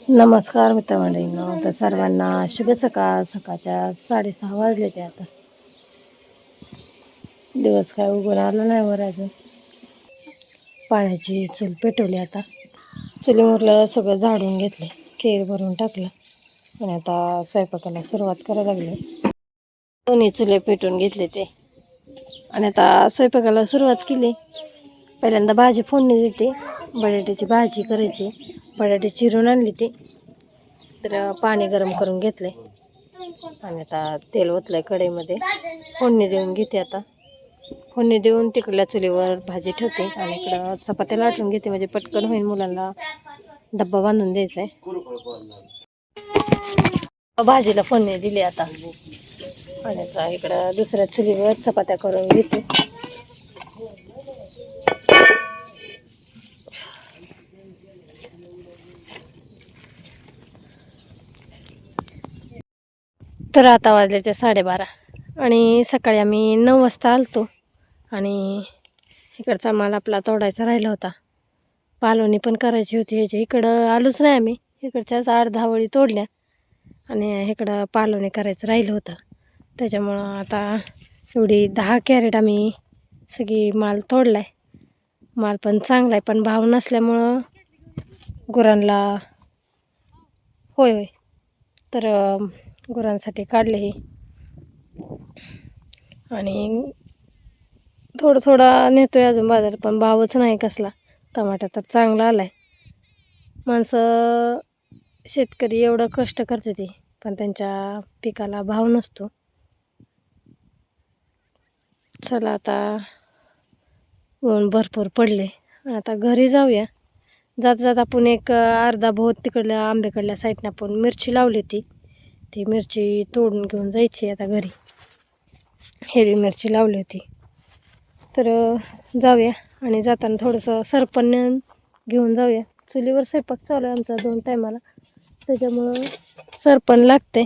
नमस्कार मित्रमंडळींनो, तर सर्वांना शुभ सकाळ. सकाळच्या 6:30 वाजले ते आता. दिवस काय उगवून आला नाही वर अजून. पाण्याची चूल पेटवली आता. चुलीवरलं सगळं झाडून घेतले, केर भरून टाकलं आणि आता स्वयंपाकाला सुरुवात करायला लागले. दोन्ही चुले पेटवून घेतले ते आणि आता स्वयंपाकाला सुरुवात केली. पहिल्यांदा भाजी फोडणी देते. बटाट्याची भाजी करायची. बटाटे चिरून आणली ती, तर पाणी गरम करून घेतले आणि आता तेल ओतलंय कढईमध्ये. फोडणी देऊन घेते आता. फोडणी देऊन तिकडल्या चुलीवर भाजी ठेवते आणि इकडं चपात्या लाटून घेते, म्हणजे पटकन होईल. मुलांना डब्बा बांधून द्यायचा आहे. भाजीला फोडणी दिली आता आणि आता इकडं दुसऱ्या चुलीवर चपात्या करून घेते. तर आता वाजले ते 12:30 आणि सकाळी आम्ही 9 वाजता आलतो आणि इकडचा माल आपला तोडायचा राहिला होता. पालोनी पण करायची होती. ह्याची इकडं आलोच नाही आम्ही. इकडच्याच 8-10 वळी तोडल्या आणि इकडं पालोनी करायचं राहिलं होतं. त्याच्यामुळं आता एवढी 10 कॅरेट आम्ही सगळी माल तोडला आहे. माल पण चांगला आहे, पण भाव नसल्यामुळं गुरांना होय तर गुरांसाठी काढले हे. आणि थोडं थोडं नेतोय अजून बाजार, पण भावच नाही कसला. टमाटा तर चांगला आलाय. माणसं शेतकरी एवढं कष्ट करते ते, पण त्यांच्या पिकाला भाव नसतो. चला आता ऊन भरपूर पडले, आता घरी जाऊया. जात जात आपण एक अर्धा बहुत तिकडल्या आंब्याकडल्या साईडने आपण मिरची लावली होती. ती मिरची तोडून घेऊन जायची आता घरी. हिरवी मिरची लावली होती, तर जाऊया. आणि जाताना थोडंसं सरपण घेऊन जाऊया. चुलीवर स्वयंपाक चालू आहे आमचा 2 टायमाला, त्याच्यामुळं सरपण लागते.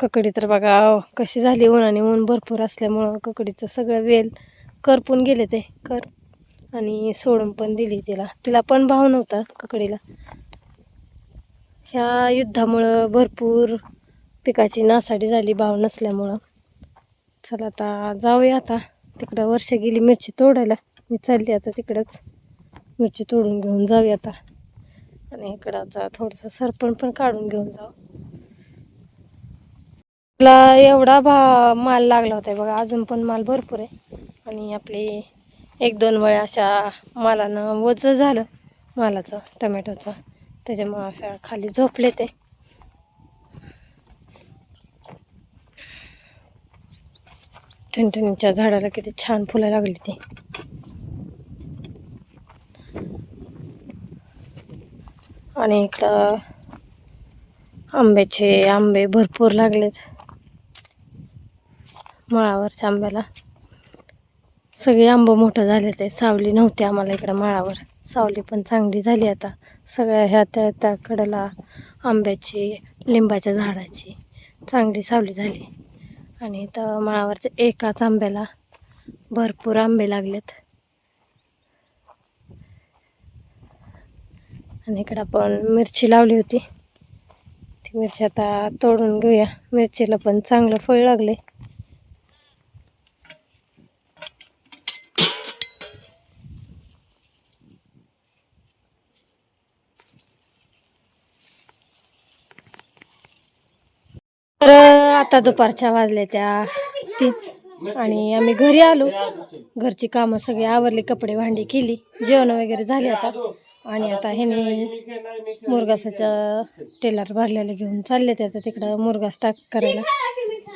ककडी तर बघा कशी झाली उन्हाने. ऊन भरपूर असल्यामुळं ककडीचं सगळं वेल करपून गेले ते कर, आणि सोडून पण दिली तिला पण भाव नव्हता ककडीला. ह्या युद्धामुळं भरपूर पिकाची नासाडी झाली भाव नसल्यामुळं. चला आता जाऊया. आता तिकडं वर्षा गेली मिरची तोडायला, मी चालली आता तिकडंच मिरची तोडून घेऊन जाऊया आता. आणि इकडं थोडंसं सरपण पण काढून घेऊन जाऊ. मला एवढा माल लागला होता बघा, अजून पण माल भरपूर आहे. आणि आपली 1-2 वळ्या अशा मालानं वज झालं मालाचं, टमॅटोचं. त्याच्यामुळं असं खाली झोपले ते. ठणठणीच्या झाडाला किती छान फुलं लागली ती. आणि इकडं आंबे भरपूर लागलेत. माळावरच्या आंब्याला सगळे आंबे मोठं झाले ते. सावली नव्हती आम्हाला इकडं माळावर, सावली पण चांगली झाली आता. सगळ्या ह्या त्या कडेला आंब्याची, लिंबाच्या झाडाची चांगली सावली झाली. आणि इथं माळावरच्या एकाच आंब्याला भरपूर आंबे लागलेत. आणि इकडं आपण मिरची लावली होती, ती मिरची आता तोडून घेऊया. मिरचीला पण चांगलं फळ लागले. तर आता दुपारच्या वाजल्या त्या 3 आणि आम्ही घरी आलो. घरची कामं सगळी आवरली, कपडे भांडी केली, जेवण वगैरे झाले आता. आणि आता ह्याने मुरगासाचं टेलर भरलेलं घेऊन चालले ते आता तिकडं मुरगास टाक करायला.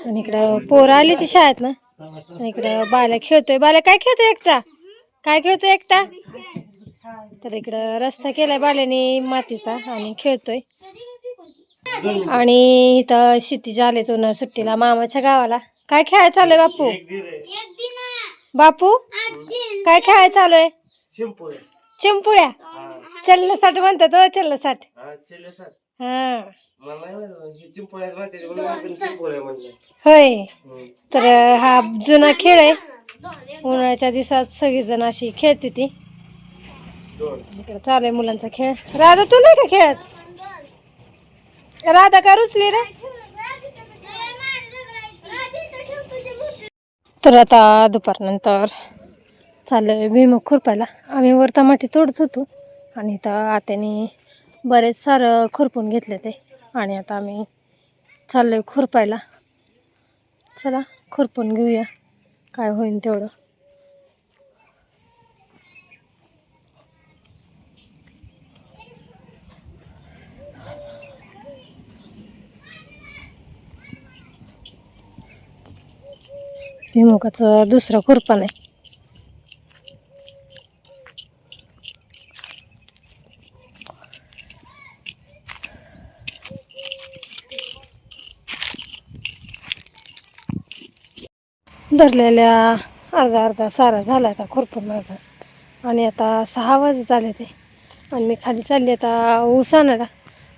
आणि इकडं पोरं आली ती शाळेत ना, आणि इकडं बाल्या खेळतोय. बाल्या काय खेळतोय एकटा? काय खेळतोय एकटा? तर इकडं रस्ता केलाय बाल्याने मातीचा आणि खेळतोय. आणि इथं क्षितिज आले तो ना सुट्टीला मामाच्या गावाला. काय खेळायला चालूय बापू? बापू काय खेळायला चालूय? चिंपुळ्या. चल्लसाट म्हणतात हो, चल्लसाट. हा होय. तर हा जुना खेळ आहे. उन्हाळ्याच्या दिवसात सगळीजण अशी खेळते ती. इकडे चालू आहे मुलांचा खेळ. राधा तू नाही का खेळत? राधा का रुचली रे? तर आता दुपारनंतर चाललोय भुईमूग खुरपायला. आम्ही वर टमाटे तोडत होतो आणि इथं आत्याने बरेच सारं खुरपून घेतले ते, आणि आता आम्ही चाललोय खुरपायला. चला खुरपून घेऊया, काय होईल तेवढं. भुईमुगाचं दुसरं खुरपण आहे. धरलेल्या अर्धा अर्धा सारा झाला आता खुरपून माझा. आणि आता 6 वाजत आले ते, आणि मी खाली चालली आता ऊस आणायला.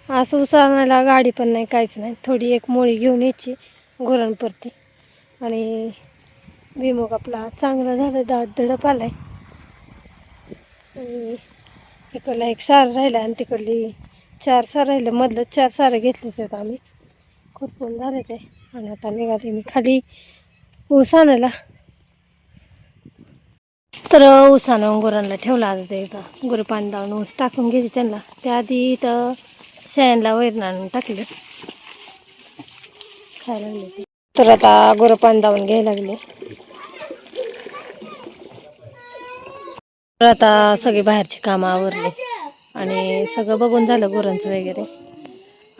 असं ऊस आणायला गाडी पण नाही, काहीच नाही. थोडी एक मोळी घेऊन यायची गुरांपुरती. आणि भुईमूग आपला चांगला झाला, दाट दडप आलाय. आणि इकडला एक सार राहिला आणि तिकडली 4 सार राहिले. मधलं 4 सारं घेतले होते आम्ही, खुरपून झाले ते. आणि आता निघाले मी खाली ऊस आणायला. तर ऊस आणून गुरांना ठेवला. आता ते इथं गुरं पाणी लावून ऊस टाकून घेते त्यांना. त्याआधी इथं शेणाला वैरण आणून टाकले, खायला लागले. तर आता गुरं पाणी लावून घ्यायला लागले. तर आता सगळी बाहेरची कामं आवरली आणि सगळं बघून झालं गुरांचं वगैरे.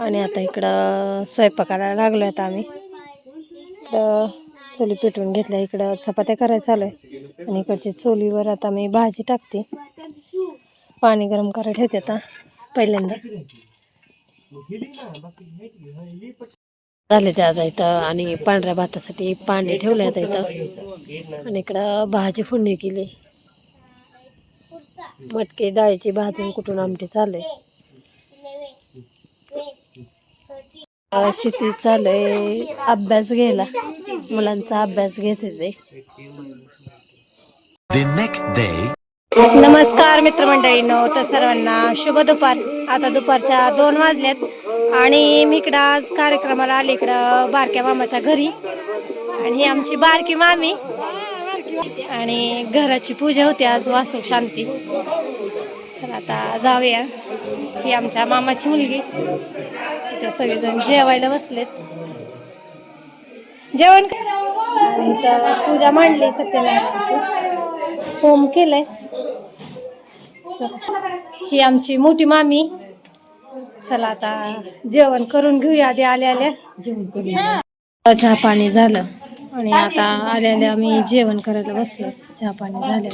आणि आता इकडं स्वयंपाकाला लागलो. आता आम्ही इकडं चुली पेटवून घेतल्या, इकडं चपात्या करायला चालू आहे. आणि इकडची चुलीवर आता मी भाजी टाकते. पाणी गरम करायला ठेवते आता पहिल्यांदा. झाले ते आता इथं. आणि पांढऱ्या भातासाठी पाणी ठेवलं आता इथं. आणि इकडं भाजी फोडणी केली. मटकी डाळीची भाजी कुठून आमटी चालू आहे. शेती चालू आहे, अभ्यास घ्यायला, मुलांचा अभ्यास घेते ते. नमस्कार मित्रमंडळींनो, तर सर्वांना शुभ दुपार. आता दुपारच्या 2 वाजल्यात आणि मी इकडं आज कार्यक्रमाला आले, इकडं बारक्या मामाच्या घरी. आणि ही आमची बारकी मामी, आणि घराची पूजा होती आज, वासू शांती. चला आता जाऊया. ही आमच्या मामाची मुलगी. इथं सगळेजण जेवायला बसलेत, जेवण. आणि इथं पूजा मांडली सत्यनारायणाची, होम केलंय. ही आमची मोठी मामी. चला आता जेवण करून घेऊया. आधी आल्या आल्या चहा पाणी झालं आणि आता आल्या आल्या आम्ही जेवण करायला बसलो. चहा पाणी झालं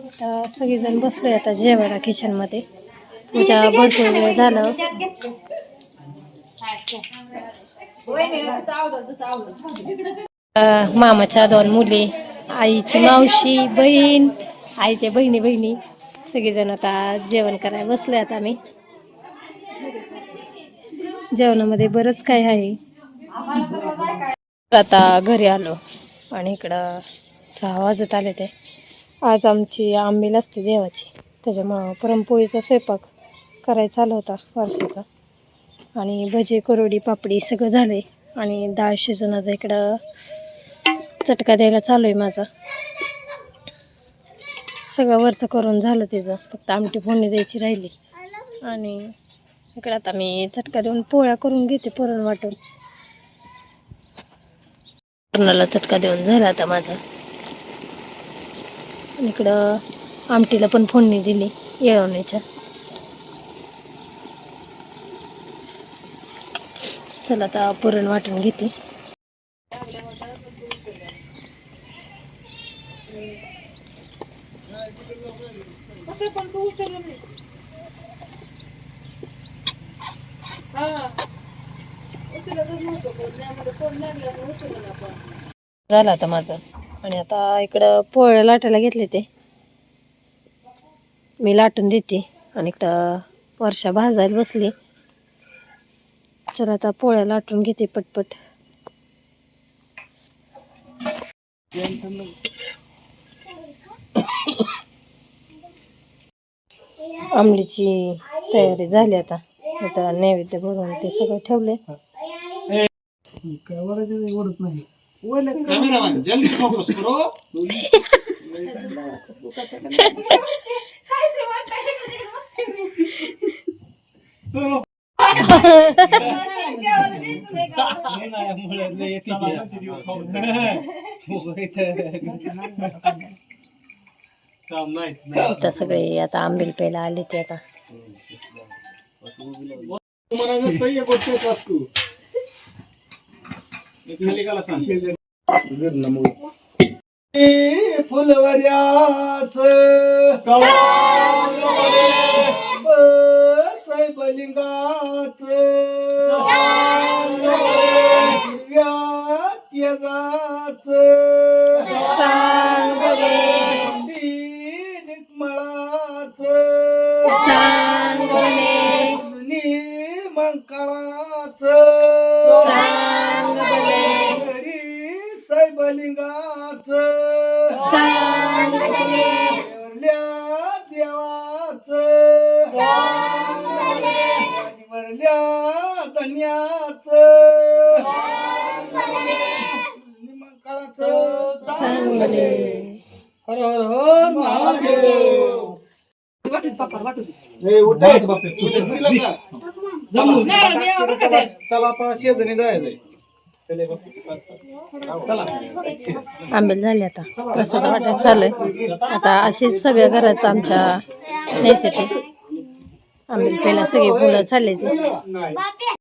आता सगळेजण बसलोय आता जेवायला किचन मध्ये. पूजा भरपूर वेळ झालं. मामाच्या 2 मुली, आईची मावशी, बहीण, आईच्या बहिणी सगळेजण आता जेवण करायला बसले. आता आम्ही जेवणामध्ये बरंच काय आहे. आता घरी आलो आणि इकडं 6 वाजत आले ते. आज आमची आंबील असते देवाची, त्याच्यामुळं पुरणपोळीचा स्वयंपाक करायचा आला होता वर्षाचा. आणि भजी, कुरवडी, पापडी सगळं झालंय. आणि डाळ शिजून आता इकडं चटका द्यायला चालू आहे माझा. सगळं वरचं करून झालं त्याचं, फक्त आमटी फोडणी द्यायची राहिली. आणि इकडं आता मी चटका देऊन पोळ्या करून घेते, पुरण वाटून. पुरणाला चटका देऊन झाला आता माझा. इकडं आमटीला पण फोडणी दिली येळवण्याच्या. चला आता पुरण वाटून घेते. झालं आता माझं. आणि आता इकडं पोळ्या लाटायला घेतले ते, मी लाटून देते. आणि इकडं वर्षा भाजायला बसली. चला आता पोळ्या लाटून घेते पटपट. आंबलीची तयारी झाली आता. आता नैवेद्य भरून ते सगळं ठेवले. कॅमेरामॅन जल्दी फोकस करो. आता सगळे आता आंबील प्यायला आले ते आता. फुलवऱ्याच बलिंगाच व्याजाच मळाच मंकाळाच बलिंगाच देवाच वरल्या धन्याच मंकाळाच चांगले. हर हर हर महादेव. चला आता शेजारी जायचंय. आंबेल झाले आता. प्रसाद वाटायला चालू आहे. आता अशीच सगळ्या घरात आमच्या नेते ते आंबेल प्यायला सगळे मुलं चालले ते.